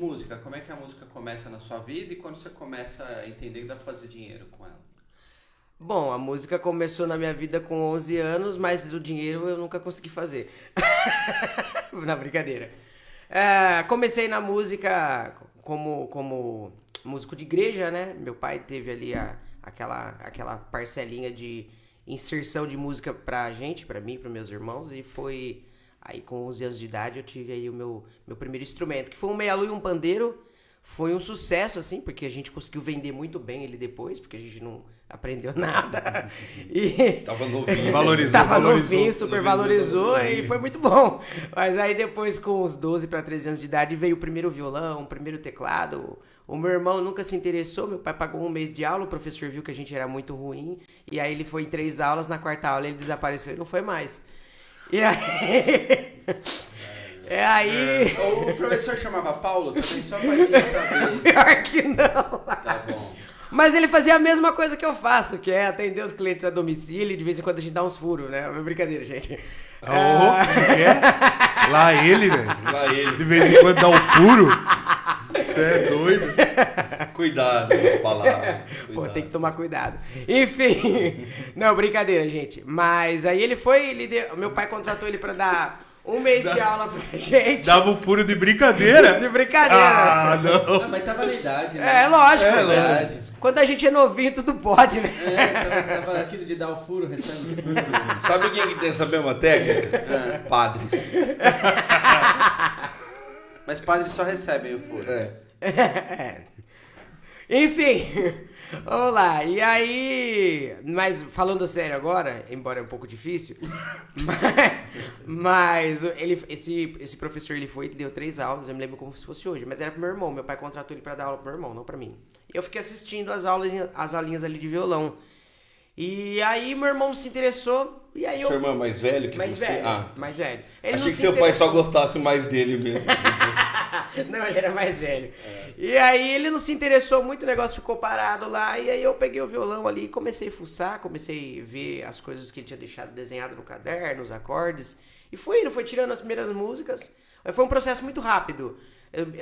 Música, como é que a música começa na sua vida e quando você começa a entender que dá pra fazer dinheiro com ela? Bom, a música começou na minha vida com 11 anos, mas o dinheiro eu nunca consegui fazer. Na brincadeira. Comecei na música como músico de igreja, né? Meu pai teve ali aquela parcelinha de inserção de música pra gente, pra mim, pros meus irmãos, e foi aí com 11 anos de idade eu tive aí o meu primeiro instrumento, que foi um meia-lua e um pandeiro. Foi um sucesso, assim, porque a gente conseguiu vender muito bem ele depois, porque a gente não aprendeu nada. E Tava novinho. Tava novinho, super valorizou e foi muito bom. Mas aí depois, com uns 12 para 13 anos de idade, veio o primeiro violão, o primeiro teclado. O meu irmão nunca se interessou, meu pai pagou um mês de aula, o professor viu que a gente era muito ruim. E aí ele foi em 3 aulas, na quarta aula ele desapareceu e não foi mais. E aí... O professor chamava Paulo também, só pra gente saber. Pior que não. Tá bom. Mas ele fazia a mesma coisa que eu faço, que é atender os clientes a domicílio e de vez em quando a gente dá uns furos, né? É brincadeira, gente. Lá ele, velho. Lá ele. De vez em quando dá um furo. Você é doido. Cuidado com a palavra. Pô, tem que tomar cuidado. Enfim. Não, brincadeira, gente. Mas aí ele foi, meu pai contratou ele pra dar um mês de aula pra gente. Dava um furo de brincadeira? De brincadeira. Ah, não. Ah, mas tava na idade, né? É, lógico. É verdade. Quando a gente é novinho, tudo pode, né? Tava aquilo de dar o furo, recebe o furo. Sabe quem que tem essa mesma técnica? Padres. Mas padres só recebem o furo. Enfim, vamos lá. E aí, mas falando sério agora, embora é um pouco difícil, mas esse professor ele deu 3 aulas, eu me lembro como se fosse hoje, mas era pro meu irmão. Meu pai contratou ele pra dar aula pro meu irmão, não pra mim. E eu fiquei assistindo as aulinhas ali de violão. E aí meu irmão se interessou, e aí Seu irmão é mais velho que mais você? velho, Ah, mais velho. Ele achei não que se seu pai só interessou. gostasse mais dele mesmo. Não, ele era mais velho. E aí ele não se interessou muito, o negócio ficou parado lá. E aí eu peguei o violão ali e comecei a fuçar, comecei a ver as coisas que ele tinha deixado desenhado no caderno, os acordes. E fui tirando as primeiras músicas. Mas foi um processo muito rápido.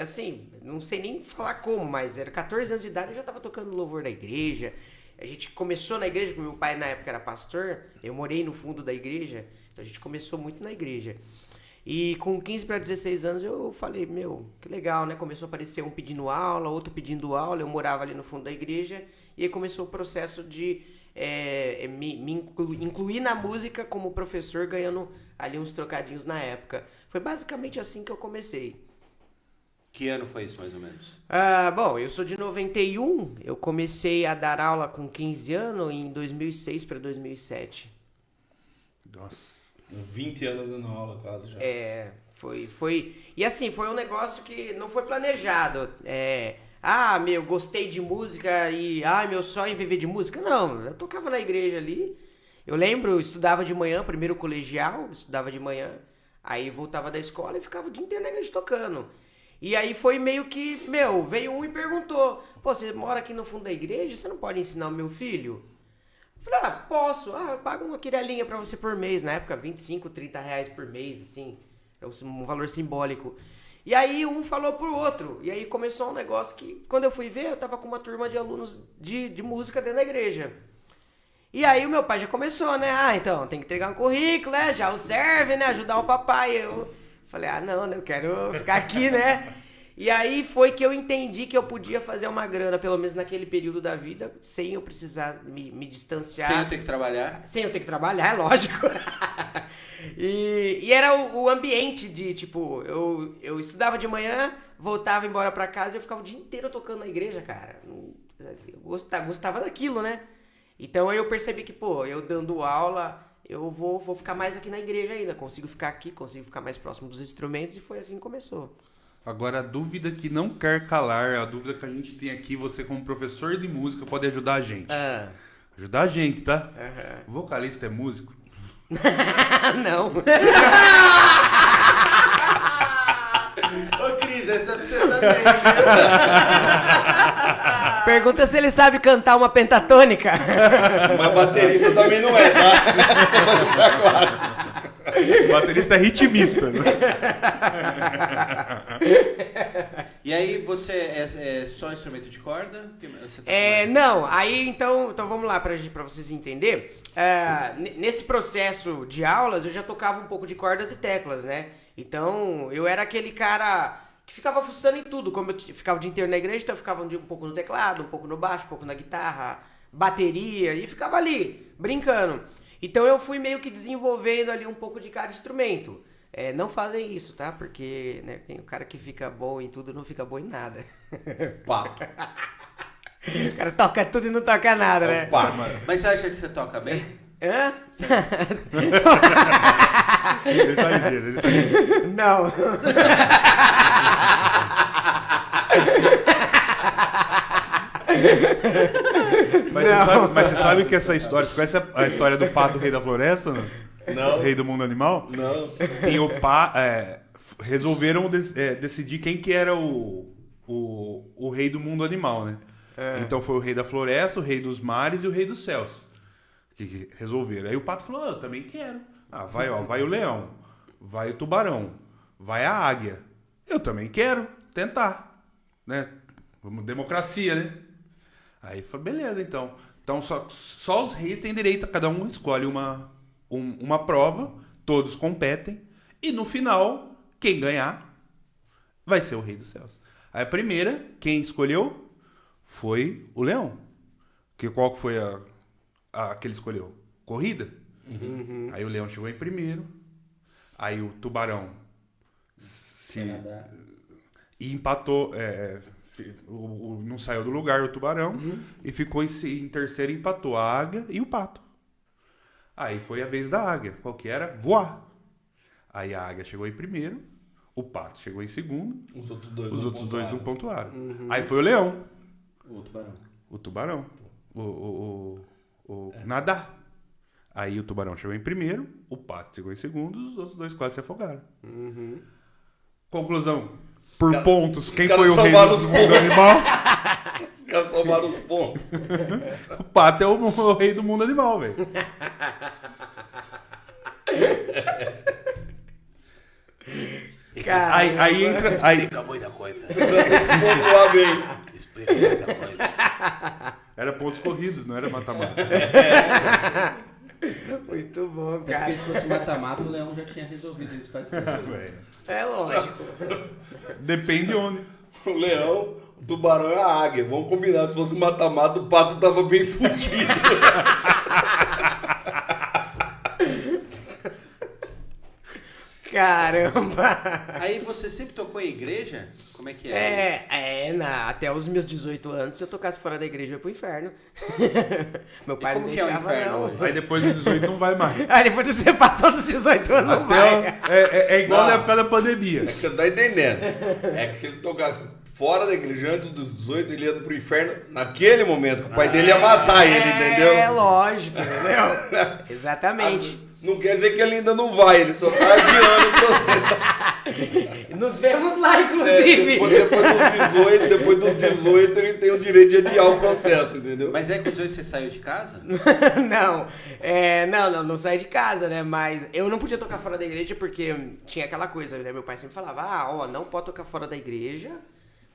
Assim, não sei nem falar como, mas era 14 anos de idade, eu já estava tocando louvor da igreja. A gente começou na igreja, porque meu pai na época era pastor. Eu morei no fundo da igreja, então a gente começou muito na igreja. E com 15 para 16 anos eu falei, que legal, né? Começou a aparecer um pedindo aula, outro pedindo aula. Eu morava ali no fundo da igreja. E aí começou o processo de me incluir na música como professor, ganhando ali uns trocadinhos na época. Foi basicamente assim que eu comecei. Que ano foi isso, mais ou menos? Bom, eu sou de 91. Eu comecei a dar aula com 15 anos em 2006 para 2007. Nossa. 20 anos dando aula quase já. Foi. E assim, foi um negócio que não foi planejado. Gostei de música e, meu sonho é viver de música. Não, eu tocava na igreja ali. Eu lembro, eu estudava de manhã, primeiro colegial, estudava de manhã. Aí voltava da escola e ficava o dia inteiro na igreja tocando. E aí foi meio que, veio um e perguntou: pô, você mora aqui no fundo da igreja, você não pode ensinar o meu filho? Eu falei, posso. Eu pago uma quirelinha pra você por mês. Na época, 25, 30 reais por mês, assim. É um valor simbólico. E aí um falou pro outro. E aí começou um negócio que, quando eu fui ver, eu tava com uma turma de alunos de música dentro da igreja. E aí o meu pai já começou, né? Então, tem que entregar um currículo, né? Já o serve, né? Ajudar o papai. Eu falei, não, eu quero ficar aqui, né? E aí foi que eu entendi que eu podia fazer uma grana, pelo menos naquele período da vida, sem eu precisar me distanciar. Sem eu ter que trabalhar? Sem eu ter que trabalhar, é lógico. E era o ambiente de, tipo, eu estudava de manhã, voltava embora pra casa e eu ficava o dia inteiro tocando na igreja, cara. Assim, eu gostava daquilo, né? Então aí eu percebi que, eu dando aula, eu vou ficar mais aqui na igreja ainda. Consigo ficar aqui, consigo ficar mais próximo dos instrumentos e foi assim que começou. Agora, a dúvida que não quer calar, a dúvida que a gente tem aqui, você como professor de música pode ajudar a gente. Ajudar a gente, tá? O vocalista é músico? Não. Ô Cris, essa é pra você também. Pergunta se ele sabe cantar uma pentatônica. Mas baterista também não é, tá? Claro. O baterista é ritmista. Né? E aí você é só instrumento de corda? Você Não, aí então vamos lá pra vocês entenderem. Nesse processo de aulas eu já tocava um pouco de cordas e teclas, né? Então eu era aquele cara que ficava fuçando em tudo. Como eu ficava o dia inteiro na igreja, então eu ficava um pouco no teclado, um pouco no baixo, um pouco na guitarra, bateria, e ficava ali, brincando. Então eu fui meio que desenvolvendo ali um pouco de cada instrumento. Não fazem isso, tá? Porque né, tem o cara que fica bom em tudo não fica bom em nada. Pato. O cara toca tudo e não toca nada, né? Pato. Mas você acha que você toca bem? Hã? Ele tá ligeiro. Não. Mas você sabe que essa história... Você conhece a história do pato rei da floresta? Não. Rei do mundo animal? Não. Tem resolveram decidir quem que era o rei do mundo animal, né? Então foi o rei da floresta, o rei dos mares e o rei dos céus. Que resolveram. Aí o pato falou, eu também quero. Vai o leão, vai o tubarão, vai a águia. Eu também quero tentar, né? Vamos, democracia, né? Aí falou, beleza, então. Então só os reis têm direito, cada um escolhe uma prova, todos competem, e no final, quem ganhar vai ser o rei dos céus. Aí a primeira, quem escolheu foi o leão. Qual que foi a que ele escolheu? Corrida. Uhum. Aí o leão chegou em primeiro, aí o tubarão e empatou, não saiu do lugar o tubarão, e ficou em terceiro, empatou a águia e o pato. Aí foi a vez da águia, qual que era? Voar. Aí a águia chegou em primeiro, o pato chegou em segundo, os outros dois não pontuaram. Aí foi o leão. O tubarão. Nadar. Aí o tubarão chegou em primeiro, o pato chegou em segundo, os outros dois quase se afogaram. Conclusão. Por pontos, quem foi o rei do mundo animal? Os caras somaram os pontos. O pato é o rei do mundo animal, velho. Aí entra... Explica muita coisa. Pontuar bem. Explica muita coisa. Era pontos corridos, não era mata-mata. Muito bom, Até cara. porque se fosse mata-mata, o leão já tinha resolvido isso faz tempo. É lógico. Depende onde. O leão, o tubarão e a águia. Vamos combinar, se fosse mata-mata, o pato tava bem fudido. Caramba. Aí você sempre tocou em igreja? Como é que é? Até os meus 18 anos, se eu tocasse fora da igreja, eu ia pro inferno. Meu pai não como que é o deixava, inferno não. hoje? Aí depois dos 18 não vai mais. Aí depois de você passar dos 18 anos, não vai. É igual Não. na época da É pandemia. que você não tá entendendo. É que se ele tocasse fora da igreja antes dos 18, ele ia pro inferno naquele momento. O pai dele ia matar ele, entendeu? É lógico, entendeu? Exatamente. Não quer dizer que ele ainda não vai, ele só tá adiando o processo. Nos vemos lá, É, inclusive. depois dos 18 ele tem o direito de adiar o processo, entendeu? Mas com 18 você saiu de casa? Não saí de casa, né? Mas eu não podia tocar fora da igreja porque tinha aquela coisa, né? Meu pai sempre falava, não pode tocar fora da igreja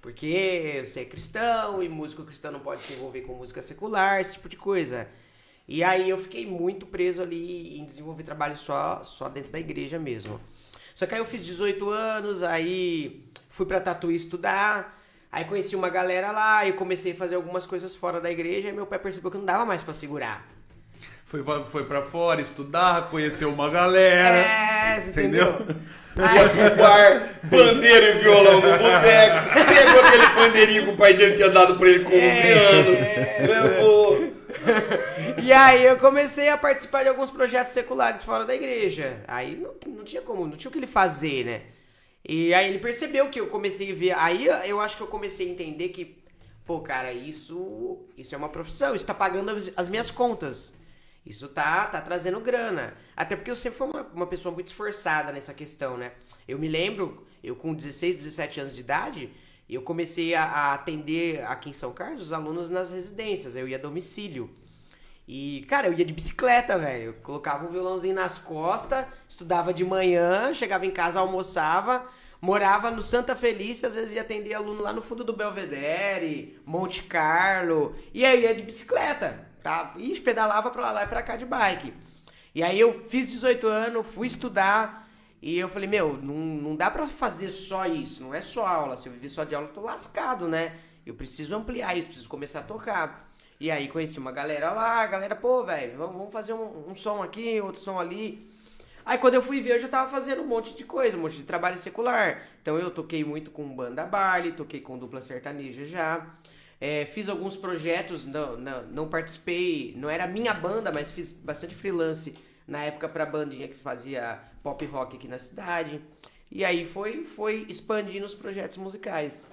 porque você é cristão e músico cristão não pode se envolver com música secular, esse tipo de coisa. E aí eu fiquei muito preso ali em desenvolver trabalho só dentro da igreja mesmo. Só que aí eu fiz 18 anos, aí fui pra Tatuí estudar, aí conheci uma galera lá, e comecei a fazer algumas coisas fora da igreja, e meu pai percebeu que não dava mais pra segurar. Foi pra fora estudar, conheceu uma galera. Você entendeu? Ia pro bar, pandeiro e violão no boteco, pegou aquele pandeirinho que o pai dele tinha dado pra ele com 11 anos, levou. E aí eu comecei a participar de alguns projetos seculares fora da igreja. Aí não tinha como, não tinha o que ele fazer, né? E aí ele percebeu que eu comecei a ver. Aí eu acho que eu comecei a entender que, pô, cara, isso é uma profissão, isso tá pagando as minhas contas. Isso tá trazendo grana. Até porque eu sempre fui uma pessoa muito esforçada nessa questão, né? Eu me lembro, eu com 16, 17 anos de idade, eu comecei a atender aqui em São Carlos os alunos nas residências. Eu ia a domicílio. E, cara, eu ia de bicicleta, velho. Eu colocava um violãozinho nas costas, estudava de manhã, chegava em casa, almoçava, morava no Santa Felícia, às vezes ia atender aluno lá no fundo do Belvedere, Monte Carlo. E aí eu ia de bicicleta, tá? E pedalava pra lá e pra cá de bike. E aí eu fiz 18 anos, fui estudar e eu falei, meu, não dá pra fazer só isso, não é só aula. Se eu viver só de aula, eu tô lascado, né? Eu preciso ampliar isso, preciso começar a tocar. E aí conheci uma galera lá, a galera, pô, velho, vamos fazer um som aqui, outro som ali. Aí quando eu fui ver, eu já tava fazendo um monte de coisa, um monte de trabalho secular. Então eu toquei muito com banda baile, toquei com dupla sertaneja já. Fiz alguns projetos, não participei, não era minha banda, mas fiz bastante freelance na época pra bandinha que fazia pop rock aqui na cidade. E aí foi expandindo os projetos musicais.